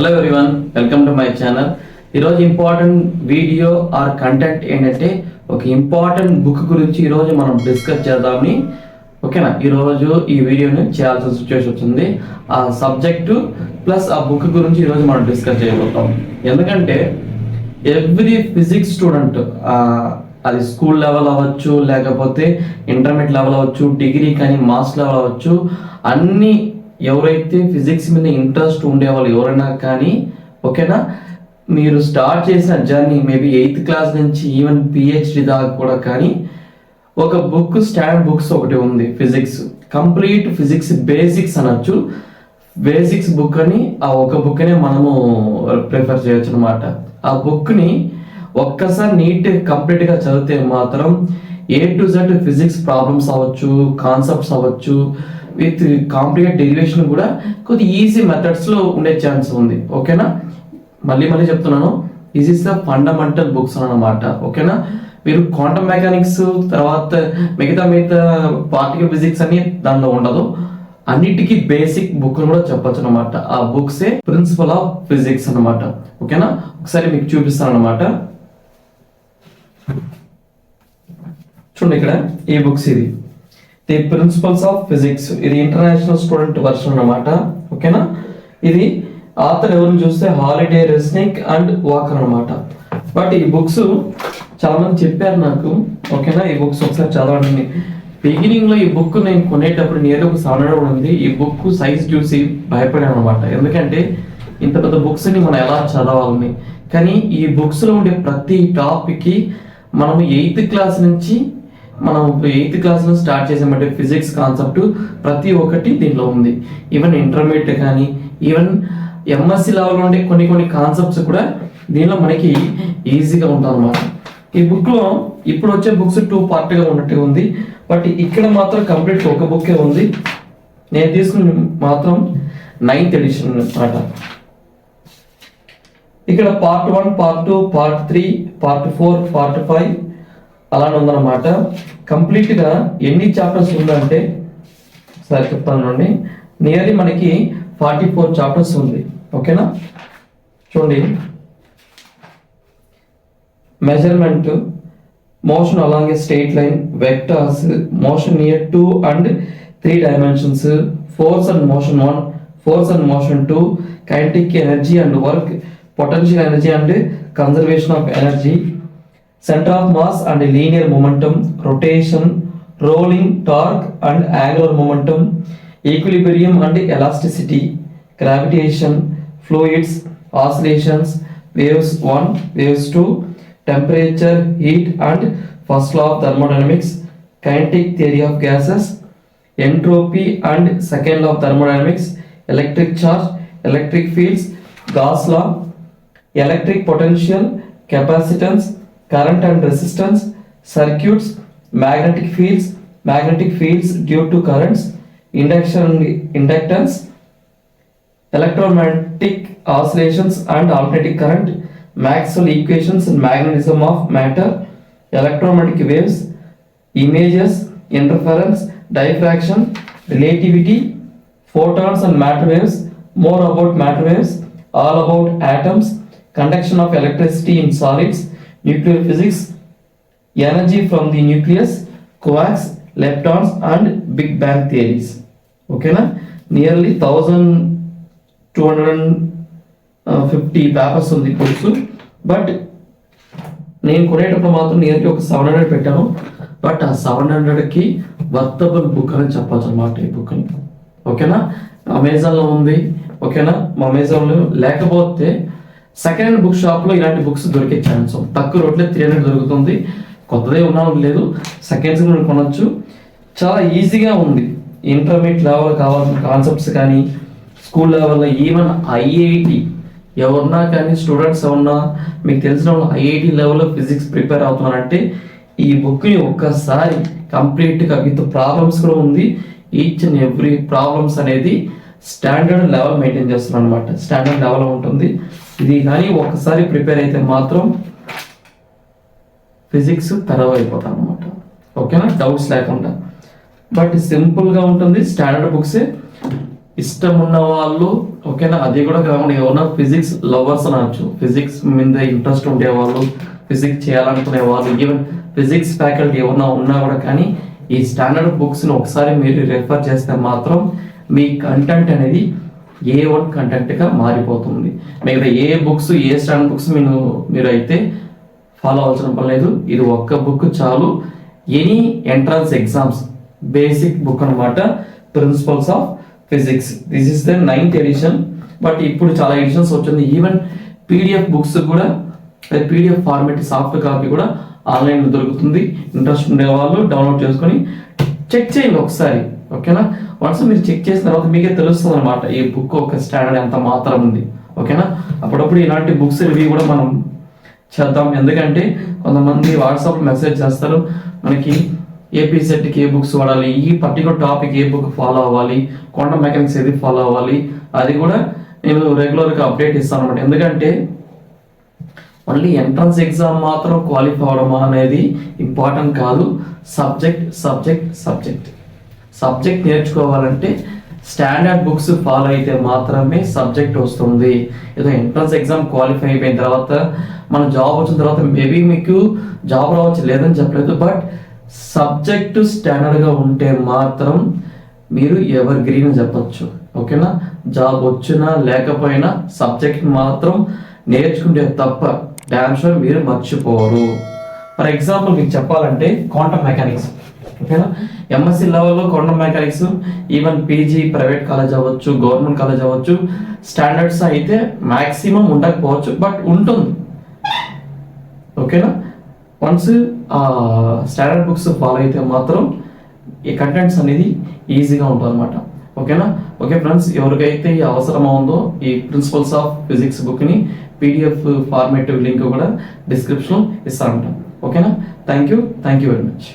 Hello everyone, welcome to my channel. ఈరోజు important video or content ఏంటంటే ఒక important book గురించి ఈరోజు మనం డిస్కస్ చేద్దామని. ఓకేనా, ఈరోజు ఈ వీడియోని చేయాల్సిన సిచ్యువేషన్ వచ్చింది. ఆ సబ్జెక్టు ప్లస్ ఆ బుక్ గురించి ఈరోజు మనం డిస్కస్ చేయబోతాం. ఎందుకంటే ఎవ్రీ ఫిజిక్స్ స్టూడెంట్, అది స్కూల్ లెవెల్ అవ్వచ్చు, లేకపోతే ఇంటర్మీడియట్ లెవెల్ అవ్వచ్చు, డిగ్రీ కానీ మాస్టర్ లెవెల్ అవ్వచ్చు, అన్ని ఎవరైతే ఫిజిక్స్ మీద ఇంట్రెస్ట్ ఉండేవాళ్ళు ఎవరైనా కానీ, ఓకేనా, మీరు స్టార్ట్ చేసిన జర్నీ మేబీ 8th క్లాస్ నుంచి ఈవెన్ పిహెచ్డి దాకా కూడా కానీ ఒక బుక్, స్టాండర్డ్ బుక్స్ ఒకటి ఉంది ఫిజిక్స్, కంప్లీట్ ఫిజిక్స్ బేసిక్స్ అనొచ్చు. బేసిక్స్ బుక్ అని ఆ ఒక బుక్నే మనము ప్రిఫర్ చేయొచ్చు అనమాట. ఆ బుక్ని ఒక్కసారి నీట్ కంప్లీట్గా చదివితే మాత్రం A to Z physics problems అవ్వచ్చు, కాన్సెప్ట్స్ అవ్వచ్చు, విత్ కాంప్లికేట్ డెరివేషన్ కూడా కొద్ది ఈజీ మెథడ్స్లో ఉండే ఛాన్స్ ఉంది. ఓకేనా, మళ్ళీ చెప్తున్నాను, this is the fundamental books అన్నమాట. ఓకేనా, మీరు క్వాంటమ్ మెకానిక్స్ తర్వాత మిగతా పార్టికల్ ఫిజిక్స్ అని దానిలో ఉండదు, అన్నిటికీ బేసిక్ బుక్ కూడా చెప్పొచ్చు అనమాట. ఆ బుక్సే ప్రిన్సిపల్ ఆఫ్ ఫిజిక్స్ అనమాట. ఓకేనా, ఒకసారి మీకు చూపిస్తాను అనమాట. చూడండి, ఇక్కడ ఈ బుక్స్, ఇది ది ప్రిన్సిపల్స్ ఆఫ్ ఫిజిక్స్, ఇది ఇంటర్నేషనల్ స్టూడెంట్ వర్షన్ అనమాట. ఓకేనా, ఇది ఆథర్ ఎవరిని చూస్తే హాలిడే రెస్నిక్ అండ్ వాకర్ అనమాట. బట్ ఈ బుక్స్ చాలా మంది చెప్పారు నాకు. ఓకేనా, ఈ బుక్స్ ఒకసారి చదవండి. బిగినింగ్ లో ఈ బుక్ నేను కొనేటప్పుడు నియర్లీ ఒక 700 ఉంది. ఈ బుక్ సైజ్ చూసి భయపడాను అనమాట. ఎందుకంటే ఇంత పెద్ద బుక్స్ ని మనం ఎలా చదవాలని. కానీ ఈ బుక్స్ లో ఉండే ప్రతి టాపిక్ కి మనం 8th క్లాస్ నుంచి స్టార్ట్ చేసామంటే ఫిజిక్స్ కాన్సెప్ట్ ప్రతి ఒక్కటి దీనిలో ఉంది. ఈవెన్ ఇంటర్మీడియట్ కానీ, ఈవెన్ ఎంఎస్సి లెవెల్లో ఉండే కొన్ని కాన్సెప్ట్స్ కూడా దీనిలో మనకి ఈజీగా ఉంటాయి అన్నమాట. ఈ బుక్ లో ఇప్పుడు వచ్చే బుక్స్ 2 పార్ట్గా ఉన్నట్టు ఉంది. బట్ ఇక్కడ మాత్రం కంప్లీట్ ఒక బుక్కే ఉంది. నేను తీసుకున్న మాత్రం 9th ఎడిషన్ అన్నమాట. ఇక్కడ part 1, part 2, part 3, part 4, part 5 అలానే ఉందన్నమాట. కంప్లీట్ గా ఎన్ని చాప్టర్స్ ఉందంటే సరే చెప్తాను అండి. నియర్లీ మనకి 44 చాప్టర్స్ ఉంది. ఓకేనా, చూడండి, measurement, motion along A straight line, vectors, motion near 2 and 3 dimensions, force and motion 1, force and motion 2, kinetic energy and work, potential energy and conservation of energy, center of mass and linear momentum, rotation, rolling, torque and angular momentum, equilibrium and elasticity, gravitation, fluids, oscillations, waves 1, waves 2, temperature, heat and first law of thermodynamics, kinetic theory of gases, entropy and second law of thermodynamics, electric charge, electric fields, Gauss law, electric potential, capacitance, current and resistance, circuits, magnetic fields due to currents, induction and inductance, electromagnetic oscillations and alternating current, Maxwell equations and magnetism of matter, electromagnetic waves, images, interference, diffraction, relativity, photons and matter waves, more about matter waves, all about atoms, conduction of electricity in solids, nuclear physics, energy from the nucleus, quarks, leptons and big bang theories. ఓకేనా, nearly 1250 papers ఉంది books. But నేను కొనేటప్పుడు మాత్రం nearly ఒక 700 పెట్టాను. But ఆ 700కి worthable book అని చెప్పచ్చు అనమాట ఈ బుక్ని. ఓకేనా, అమెజాన్లో ఉంది. ఓకేనా, మా అమెజాన్లో లేకపోతే సెకండ్ హ్యాండ్ బుక్ షాప్లో ఇలాంటి బుక్స్ దొరికే ఛాన్స్ తక్కువ రేట్లో 300 దొరుకుతుంది. కొత్తదే ఉన్నా లేదు, సెకండ్స్ కూడా కొనొచ్చు. చాలా ఈజీగా ఉంది. ఇంటర్మీడియట్ లెవెల్ కావాల్సిన కాన్సెప్ట్స్ కానీ, స్కూల్ లెవెల్లో ఈవెన్ ఐఐటి ఎవరన్నా కానీ, స్టూడెంట్స్ ఎవరన్నా మీకు తెలిసిన వాళ్ళు ఐఐటి లెవెల్లో ఫిజిక్స్ ప్రిపేర్ అవుతున్నారంటే ఈ బుక్ని ఒక్కసారి కంప్లీట్గా విత్ ప్రాబ్లమ్స్ కూడా ఉంది. ఈచ్ అండ్ ఎవ్రీ ప్రాబ్లమ్స్ అనేది స్టాండర్డ్ లెవెల్ మెయింటైన్ చేస్తున్నాను అనమాట. స్టాండర్డ్ లెవెల్ ఉంటుంది. ఇది కానీ ఒక్కసారి ప్రిపేర్ అయితే మాత్రం ఫిజిక్స్ అయిపోతాం అనమాట. ఓకేనా, డౌట్స్ లేకుండా. బట్ సింపుల్గా ఉంటుంది. స్టాండర్డ్ బుక్సే ఇష్టం ఉన్న వాళ్ళు ఓకేనా, అది కూడా కాకుండా ఎవరన్నా ఫిజిక్స్ లవర్స్ అనొచ్చు, ఫిజిక్స్ మీద ఇంట్రెస్ట్ ఉండేవాళ్ళు, ఫిజిక్స్ చేయాలనుకునే వాళ్ళు, ఈవెన్ ఫిజిక్స్ ఫ్యాకల్టీ ఎవరన్నా ఉన్నా కూడా కానీ ఈ స్టాండర్డ్ బుక్స్ని ఒకసారి మీరు రెఫర్ చేస్తే మాత్రం మీ కంటెంట్ అనేది A1 కంటెంట్గా మారిపోతుంది. మిగతా ఏ బుక్స్ ఏ స్టాండర్డ్ బుక్స్ మీరు అయితే ఫాలో అవ్వాల్సిన పని లేదు. ఇది ఒక్క బుక్ చాలు. Any entrance exams basic book అనమాట, principles of physics. This is the 9th edition. But ఇప్పుడు చాలా ఎడిషన్స్ వచ్చింది. ఈవెన్ PDF బుక్స్ కూడా, PDF ఫార్మేట్ సాఫ్ట్ కాపీ కూడా ఆన్లైన్లో దొరుకుతుంది. ఇంట్రెస్ట్ ఉండే వాళ్ళు డౌన్లోడ్ చేసుకొని చెక్ చేయండి ఒకసారి, ఓకేనా. వన్స్ మీరు చెక్ చేసిన తర్వాత మీకే తెలుస్తుంది అనమాట ఈ బుక్ ఒక స్టాండర్డ్ ఎంత మాత్రం ఉంది, ఓకేనా. అప్పుడప్పుడు ఇలాంటి బుక్స్ రివ్యూ కూడా మనం చేద్దాం. ఎందుకంటే కొంతమంది వాట్సాప్ మెసేజ్ చేస్తారు మనకి, ఏపీ సెట్కి ఏ బుక్స్ వాడాలి, ఈ పర్టికులర్ టాపిక్ ఏ బుక్ ఫాలో అవ్వాలి, క్వాంటమ్ మెకానిక్స్ ఏది ఫాలో అవ్వాలి, అది కూడా నేను రెగ్యులర్గా అప్డేట్ ఇస్తాను అనమాట. ఎందుకంటే ఓన్లీ ఎంట్రన్స్ ఎగ్జామ్ మాత్రం క్వాలిఫై అవ్వడం అనేది ఇంపార్టెంట్ కాదు. సబ్జెక్ట్ నేర్చుకోవాలంటే స్టాండర్డ్ బుక్స్ ఫాలో అయితే మాత్రమే సబ్జెక్ట్ వస్తుంది. ఏదో ఎంట్రన్స్ ఎగ్జామ్ క్వాలిఫై అయిపోయిన తర్వాత మన జాబ్ వచ్చిన తర్వాత మేబీ మీకు జాబ్ రావచ్చు, లేదని చెప్పలేదు. బట్ సబ్జెక్టు స్టాండర్డ్గా ఉంటే మాత్రం మీరు ఎవర్ గ్రీన్ చెప్పచ్చు, ఓకేనా. జాబ్ వచ్చినా లేకపోయినా సబ్జెక్ట్ మాత్రం నేర్చుకుంటే తప్ప డామ్ షూర్ మీరు మర్చిపోరు. ఫర్ ఎగ్జాంపుల్ మీకు చెప్పాలంటే క్వాంటమ్ మెకానిక్స్, ఓకేనా. ఎంఎస్సి లెవెల్లో quantum mechanics, even PG private college అవ్వచ్చు, గవర్నమెంట్ కాలేజ్ అవ్వచ్చు, స్టాండర్డ్స్ అయితే మ్యాక్సిమం ఉండకపోవచ్చు, బట్ ఉంటుంది, ఓకేనా. వన్స్ స్టాండర్డ్ బుక్స్ ఫాలో అయితే మాత్రం ఈ కంటెంట్స్ అనేది ఈజీగా ఉంటుంది అనమాట, ఓకేనా. ఓకే ఫ్రెండ్స్, ఎవరికైతే ఈ అవసరం ఉందో ఈ ప్రిన్సిపల్స్ ఆఫ్ ఫిజిక్స్ బుక్ని PDF ఫార్మేటివ్ లింక్ కూడా డిస్క్రిప్షన్లో ఇస్తానంటాం, ఓకేనా. Thank you very much.